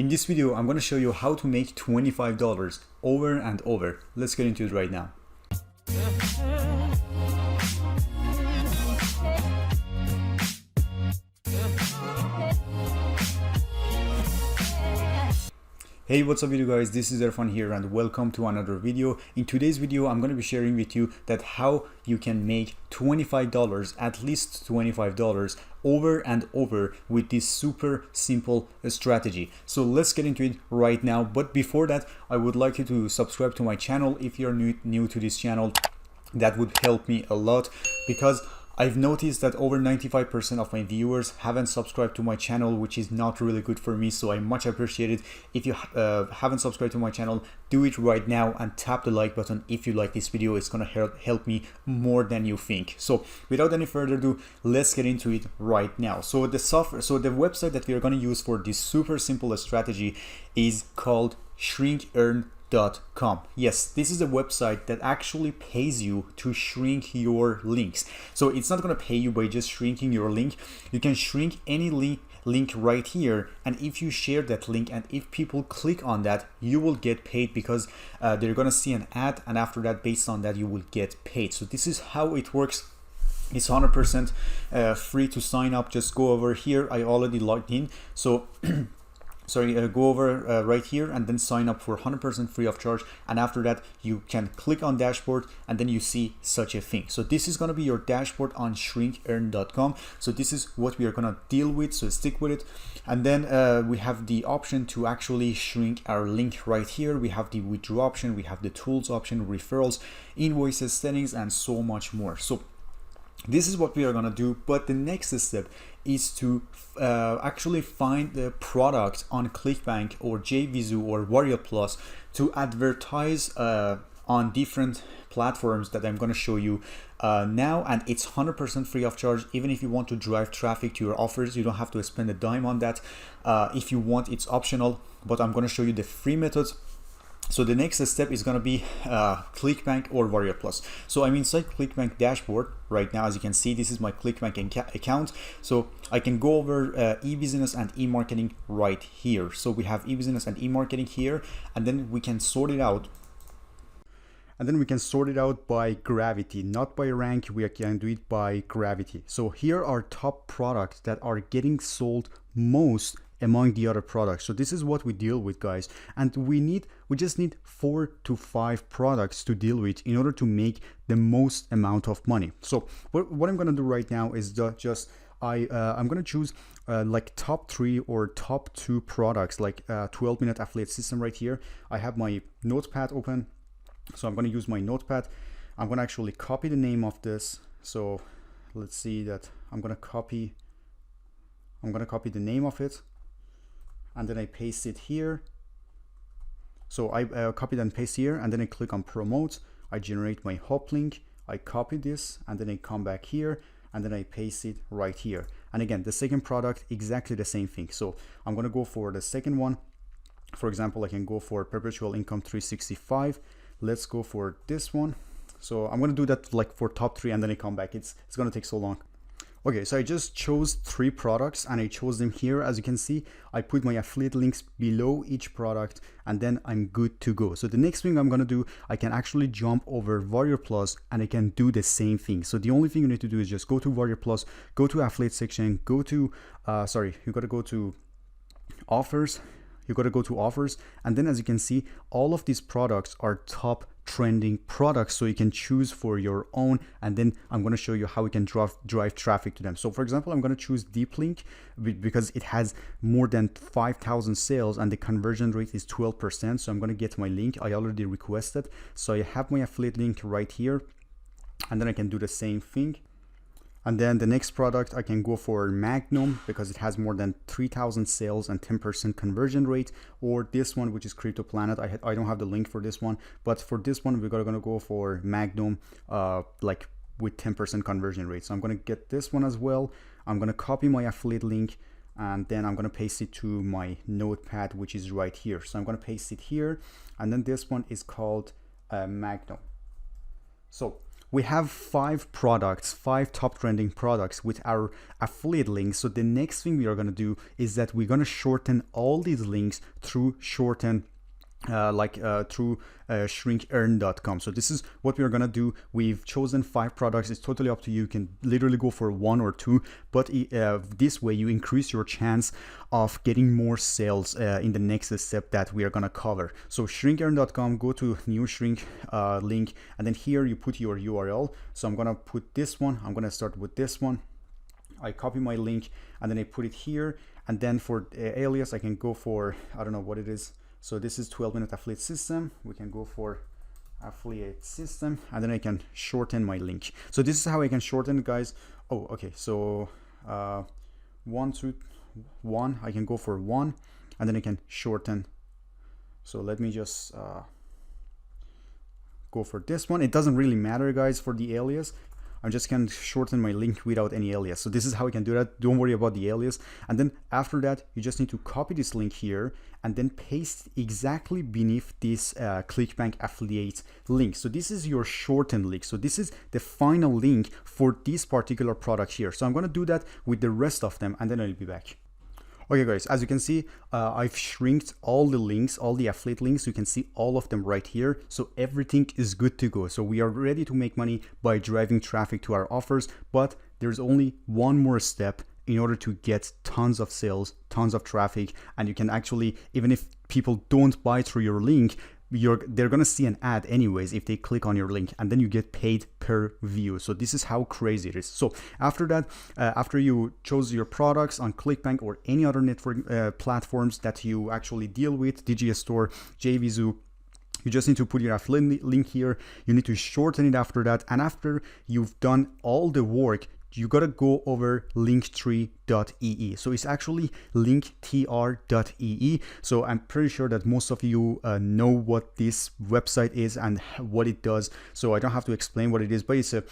In this video, I'm going to show you how to make $25 over and over. Let's get into it right now. Hey, what's up you guys, this is Irfan here and welcome to another video. In today's video, I'm going to be sharing with you that how you can make $25, at least $25 over and over with this super simple strategy. So let's get into it right now. But before that, I would like you to subscribe to my channel if you're new to this channel. That would help me a lot because I've noticed that over 95% of my viewers haven't subscribed to my channel, which is not really good for me. So I much appreciate it. If you haven't subscribed to my channel, do it right now and tap the like button if you like this video. It's gonna help me more than you think. So without any further ado, let's get into it right now. So the website that we are gonna use for this super simple strategy is called shrinkearn.com. Yes, this is a website that actually pays you to shrink your links. So it's not going to pay you by just shrinking your link. You can shrink any link right here, and if you share that link and if people click on that, you will get paid because they're going to see an ad, and after that, based on that, you will get paid. So this is how it works. It's 100% free to sign up. Just go over here. I already logged in, so go over right here and then sign up for 100% free of charge, and after that you can click on dashboard and then you see such a thing. So this is going to be your dashboard on shrinkearn.com. so this is what we are going to deal with, so stick with it. And then we have the option to actually shrink our link right here. We have the withdraw option, we have the tools option, referrals, invoices, settings, and so much more. So this is what we are going to do, but the next step is to actually find the product on Clickbank or JVZoo or Warrior Plus to advertise on different platforms that I'm going to show you now, and it's 100% free of charge. Even if you want to drive traffic to your offers, you don't have to spend a dime on that. If you want, it's optional, but I'm going to show you the free methods. So the next step is going to be Clickbank or Warrior Plus. So I'm inside Clickbank dashboard right now. As you can see, this is my Clickbank account. So I can go over e-business and e-marketing right here. So we have e-business and e-marketing here, and then we can sort it out. And then we can sort it out by gravity, not by rank. We can do it by gravity. So here are top products that are getting sold most among the other products. So this is what we deal with, guys, and we just need 4 to 5 products to deal with in order to make the most amount of money. So what I'm gonna do right now is I'm gonna choose like top 3 or top 2 products, like 12-minute affiliate system right here. I have my notepad open, so I'm gonna use my notepad. I'm gonna actually copy the name of this. So let's see that I'm gonna copy the name of it, and then I paste it here. So I copy and paste here, and then I click on promote. I generate my hop link. I copy this, and then I come back here, and then I paste it right here. And again, the second product, exactly the same thing. So I'm gonna go for the second one. For example, I can go for perpetual income 365. Let's go for this one. So I'm gonna do that like for top 3, and then I come back. It's gonna take so long. Okay, so I just chose 3 products and I chose them here. As you can see, I put my affiliate links below each product, and then I'm good to go. So the next thing I'm gonna do, I can actually jump over Warrior Plus and I can do the same thing. So the only thing you need to do is just go to Warrior Plus, go to affiliate section, go to, you gotta go to offers. You got to go to offers, and then as you can see, all of these products are top trending products, so you can choose for your own, and then I'm going to show you how we can drive traffic to them. So for example, I'm going to choose Deep Link because it has more than 5,000 sales and the conversion rate is 12%. So I'm going to get my link. I already requested, so I have my affiliate link right here, and then I can do the same thing. And then the next product, I can go for Magnum because it has more than 3,000 sales and 10% conversion rate, or this one, which is Crypto Planet. I don't have the link for this one, but for this one, we're gonna go for Magnum, like with 10% conversion rate. So I'm gonna get this one as well. I'm gonna copy my affiliate link, and then I'm gonna paste it to my notepad, which is right here. So I'm gonna paste it here, and then this one is called Magnum. So we have 5 products, 5 top trending products with our affiliate links. So the next thing we are going to do is that we're going to shorten all these links through shorten through shrinkearn.com. So this is what we're gonna do. We've chosen 5 products. It's totally up to you. You can literally go for 1 or 2, but this way you increase your chance of getting more sales in the next step that we are gonna cover. So shrinkearn.com, go to new shrink link, and then here you put your URL. So I'm gonna put this one. I'm gonna start with this one. I copy my link and then I put it here, and then for alias I can go for, I don't know what it is. So this is 12-minute affiliate system. We can go for affiliate system, and then I can shorten my link. So this is how I can shorten it, guys. Oh, okay. So 1, 2, 1. I can go for 1, and then I can shorten. So let me just go for this one. It doesn't really matter, guys, for the alias. I'm just going to shorten my link without any alias. So this is how we can do that. Don't worry about the alias. And then after that, you just need to copy this link here and then paste exactly beneath this Clickbank affiliate link. So this is your shortened link. So this is the final link for this particular product here. So I'm going to do that with the rest of them, and then I'll be back. Okay guys, as you can see, I've shrinked all the links, all the affiliate links. You can see all of them right here. So everything is good to go. So we are ready to make money by driving traffic to our offers, but there's only one more step in order to get tons of sales, tons of traffic. And you can actually, even if people don't buy through your link, they're gonna see an ad anyways if they click on your link, and then you get paid per view. So this is how crazy it is. So after that, after you chose your products on Clickbank or any other network platforms that you actually deal with, DGS Store, JVZoo, you just need to put your affiliate link here. You need to shorten it after that, and after you've done all the work, you gotta go over linktree.ee. So it's actually linktr.ee. So I'm pretty sure that most of you know what this website is and what it does. So I don't have to explain what it is, but it's a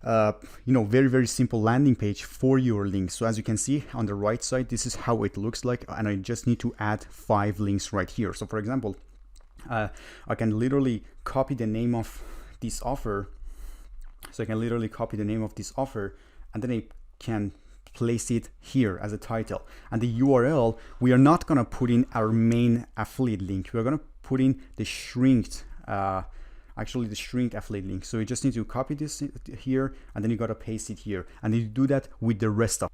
very, very simple landing page for your links. So as you can see on the right side, this is how it looks like. And I just need to add 5 links right here. So for example, I can literally copy the name of this offer. So I can literally copy the name of this offer, and then I can place it here as a title. And the URL, we are not gonna put in our main affiliate link. We're gonna put in the shrinked, the shrinked affiliate link. So you just need to copy this here, and then you gotta paste it here. And you do that with the rest of.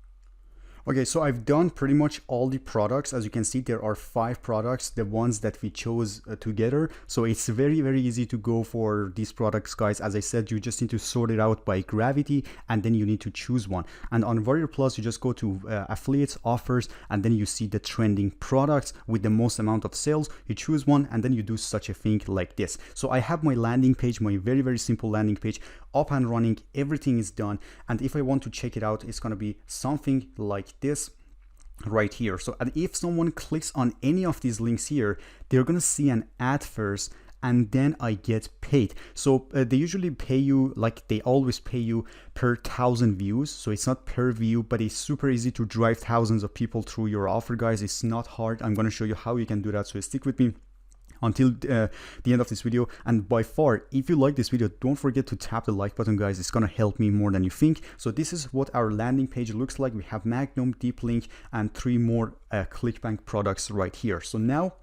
Okay, so I've done pretty much all the products. As you can see, there are 5 products, the ones that we chose together. So it's very, very easy to go for these products, guys. As I said, you just need to sort it out by gravity, and then you need to choose one. And on Warrior Plus, you just go to affiliates, offers, and then you see the trending products with the most amount of sales. You choose one, and then you do such a thing like this. So I have my landing page, my very, very simple landing page up and running. Everything is done. And if I want to check it out, it's going to be something like this right here. So and if someone clicks on any of these links here, they're going to see an ad first, and then I get paid. So they usually pay you, like they always pay you per 1,000 views. So it's not per view, but it's super easy to drive thousands of people through your offer, guys. It's not hard. I'm going to show you how you can do that. So stick with me until the end of this video. And by far, if you like this video, don't forget to tap the like button, guys. It's gonna help me more than you think. So this is what our landing page looks like. We have Magnum, Deep Link, and 3 more Clickbank products right here. So now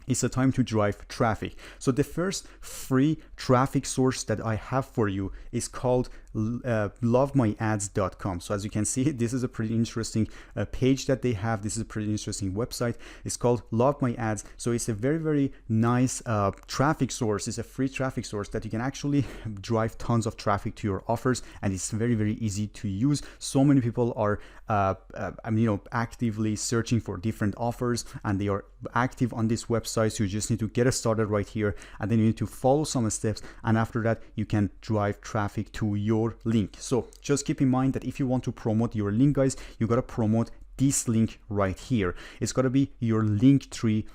it's a time to drive traffic. So the first free traffic source that I have for you is called LoveMyAds.com. So as you can see, this is a pretty interesting page that they have. This is a pretty interesting website. It's called LoveMyAds. So it's a very, very nice traffic source. It's a free traffic source that you can actually drive tons of traffic to your offers, and it's very, very easy to use. So many people are actively searching for different offers, and they are active on this website. So you just need to get started right here, and then you need to follow some steps, and after that you can drive traffic to your link. So just keep in mind that if you want to promote your link, guys, you got to promote this link right here. It's got to be your link tree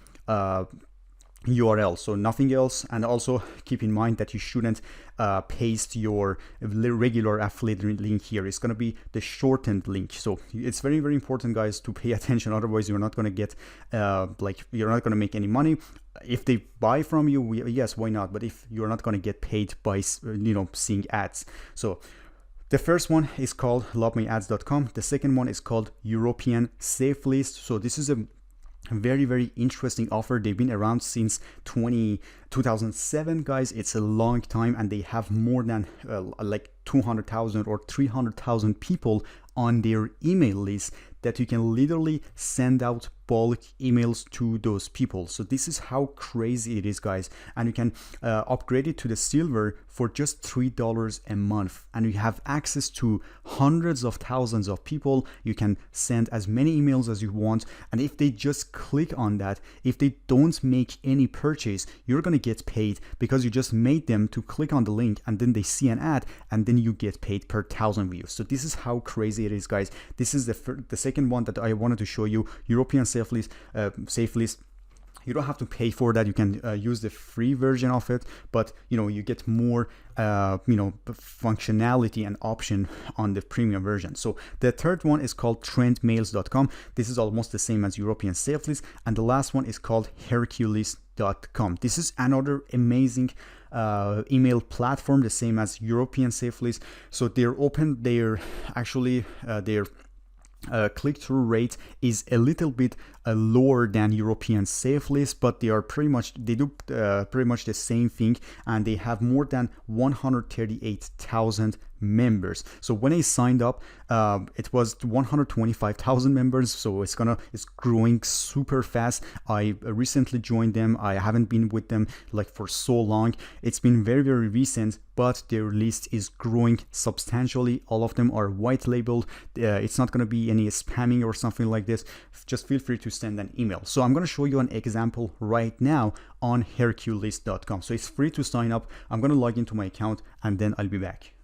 URL, so nothing else. And also keep in mind that you shouldn't paste your regular affiliate link here. It's going to be the shortened link. So it's very, very important, guys, to pay attention. Otherwise you're not going to get you're not going to make any money. If they buy from you, yes, why not? But if you're not going to get paid by seeing ads. So the first one is called LoveMyAds.com. The second one is called European Safe List. So this is a very, very interesting offer. They've been around since 2007, guys. It's a long time, and they have more than like 200,000 or 300,000 people on their email list that you can literally send out bulk emails to those people. So this is how crazy it is, guys. And you can upgrade it to the silver for just $3 a month, and you have access to hundreds of thousands of people. You can send as many emails as you want, and if they just click on that, if they don't make any purchase, you're gonna get paid because you just made them to click on the link, and then they see an ad, and then you get paid per 1,000 views. So this is how crazy it is, guys. This is the second one that I wanted to show you, European Safe List. You don't have to pay for that. You can use the free version of it, but you get more functionality and option on the premium version. So the third one is called Trendmails.com. This is almost the same as European Safe List, and the last one is called Hercules.com. This is another amazing email platform, the same as European Safe List. So they're open. They're actually their click-through rate is a little bit lower than European Safe List, but they do pretty much the same thing, and they have more than 138,000 members. So when I signed up, it was 125,000 members. So it's growing super fast. I recently joined them. I haven't been with them like for so long. It's been very, very recent, but their list is growing substantially. All of them are white labeled. It's not going to be any spamming or something like this. Just feel free to send an email. So I'm going to show you an example right now on Hercules.com. So it's free to sign up. I'm going to log into my account, and then I'll be back.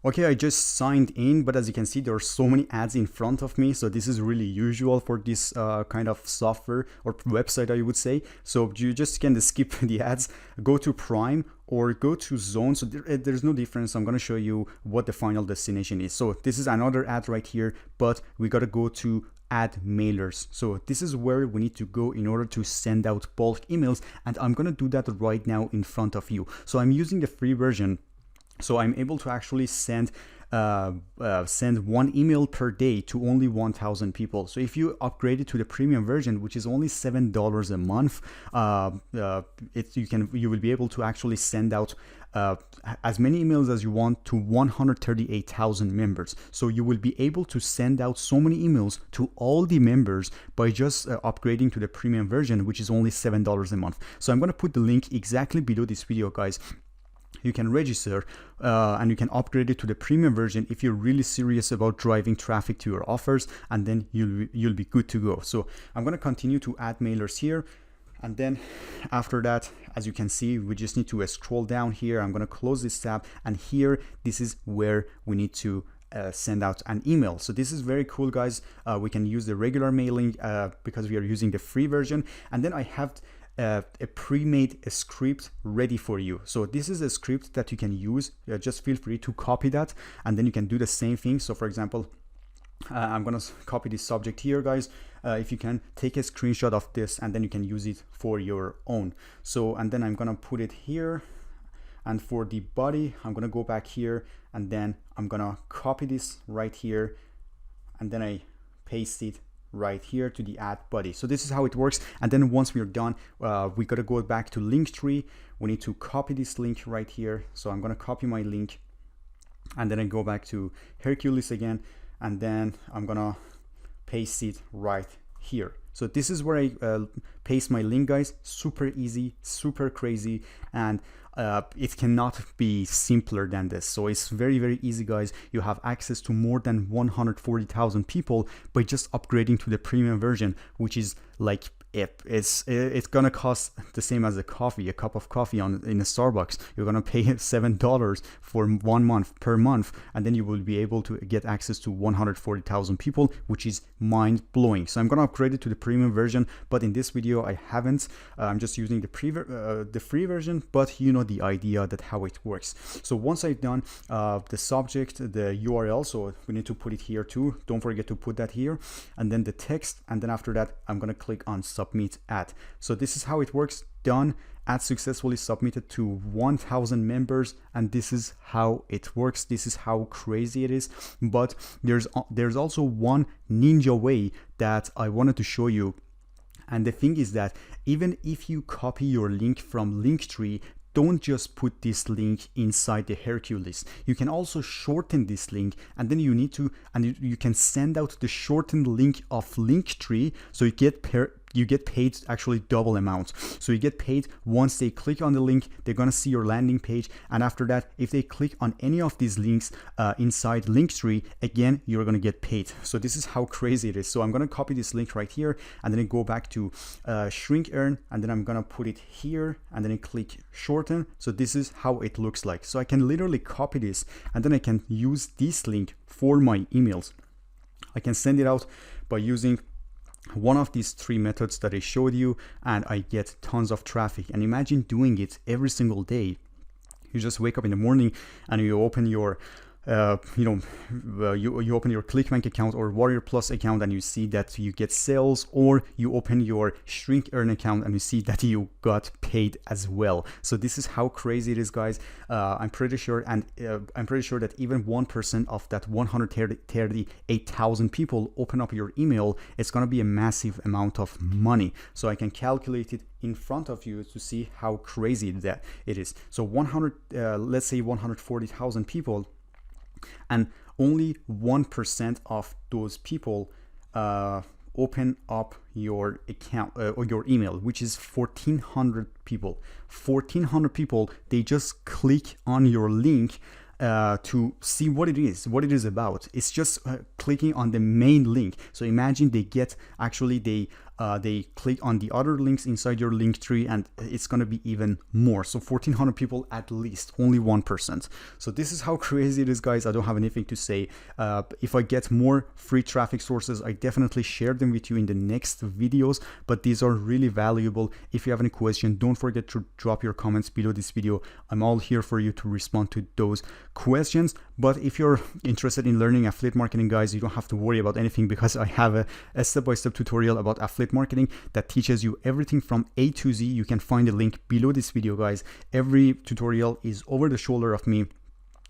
Okay, I just signed in, but as you can see, there are so many ads in front of me. So this is really usual for this kind of software or website, I would say. So you just can skip the ads, go to Prime or go to Zone. So there's no difference. I'm going to show you what the final destination is. So this is another ad right here, but we got to go to Ad Mailers. So this is where we need to go in order to send out bulk emails. And I'm going to do that right now in front of you. So I'm using the free version. So I'm able to actually send one email per day to only 1,000 people. So if you upgrade it to the premium version, which is only $7 a month, you will be able to actually send out as many emails as you want to 138,000 members. So you will be able to send out so many emails to all the members by just upgrading to the premium version, which is only $7 a month. So I'm going to put the link exactly below this video, guys. You can register and you can upgrade it to the premium version if you're really serious about driving traffic to your offers, and then you'll be good to go. So I'm going to continue to add mailers here, and then after that, as you can see, we just need to scroll down here. I'm going to close this tab, and here this is where we need to send out an email. So this is very cool, guys. We can use the regular mailing because we are using the free version, and then I have a pre-made script ready for you. So this is a script that you can use. Just feel free to copy that, and then you can do the same thing. So for example, I'm gonna copy this subject here, guys. If you can take a screenshot of this, and then you can use it for your own. So, and then I'm gonna put it here, and for the body, I'm gonna go back here, and then I'm gonna copy this right here, and then I paste it right here to the ad body. So this is how it works. And then once we're done, we got to go back to Linktree. We need to copy this link right here. So I'm going to copy my link, and then I go back to Hercules again, and then I'm going to paste it right here. So this is where I paste my link, guys. Super easy, super crazy, and it cannot be simpler than this. So it's very, very easy, guys. You have access to more than 140,000 people by just upgrading to the premium version, which is like it's gonna cost the same as a cup of coffee in a Starbucks. You're gonna pay $7 for 1 month per month, and then you will be able to get access to 140,000 people, which is mind-blowing. So I'm gonna upgrade it to the premium version, but in this video I haven't. I'm just using the free version, but you know the idea that how it works. So once I've done the subject, the URL, so we need to put it here too. Don't forget to put that here, and then the text, and then after that I'm gonna click on submit ad. So this is how it works. Done. Ad successfully submitted to 1,000 members, and this is how it works. This is how crazy it is. But there's also one ninja way that I wanted to show you. And the thing is that even if you copy your link from Linktree, don't just put this link inside the Hercules. You can also shorten this link, and then you need to, and you can send out the shortened link of Linktree, so you get paid actually double amount. So you get paid once they click on the link, they're gonna see your landing page, and after that, if they click on any of these links inside Linktree, again, you're gonna get paid. So this is how crazy it is. So I'm gonna copy this link right here, and then I go back to shrink earn, and then I'm gonna put it here, and then I click shorten. So this is how it looks like. So I can literally copy this, and then I can use this link for my emails. I can send it out by using one of these 3 methods that I showed you, and I get tons of traffic. And imagine doing it every single day. You just wake up in the morning and you open your you open your Clickbank account or Warrior Plus account, and you see that you get sales, or you open your Shrink Earn account and you see that you got paid as well. So this is how crazy it is, guys. I'm pretty sure that even 1% of that 138,000 people open up your email, it's gonna be a massive amount of money. So I can calculate it in front of you to see how crazy that it is. So let's say 140,000 people, and only 1% of those people open up your account or your email, which is 1,400 people. 1,400 people, they just click on your link to see what it is about. It's just clicking on the main link. So imagine they click on the other links inside your link tree, and it's going to be even more. So 1,400 people at least, only 1%. So this is how crazy it is, guys. I don't have anything to say. If I get more free traffic sources, I definitely share them with you in the next videos, but these are really valuable. If you have any question, don't forget to drop your comments below this video. I'm all here for you to respond to those questions. But if you're interested in learning affiliate marketing, guys, you don't have to worry about anything, because I have a step-by-step tutorial about affiliate marketing that teaches you everything from A to Z. You can find the link below this video, guys. Every tutorial is over the shoulder of me,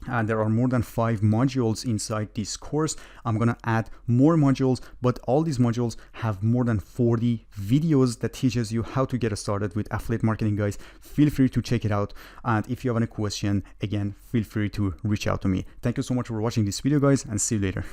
and there are more than 5 modules inside this course. I'm gonna add more modules, but all these modules have more than 40 videos that teaches you how to get started with affiliate marketing, guys. Feel free to check it out, and if you have any question, again, feel free to reach out to me. Thank you so much for watching this video, guys, and see you later.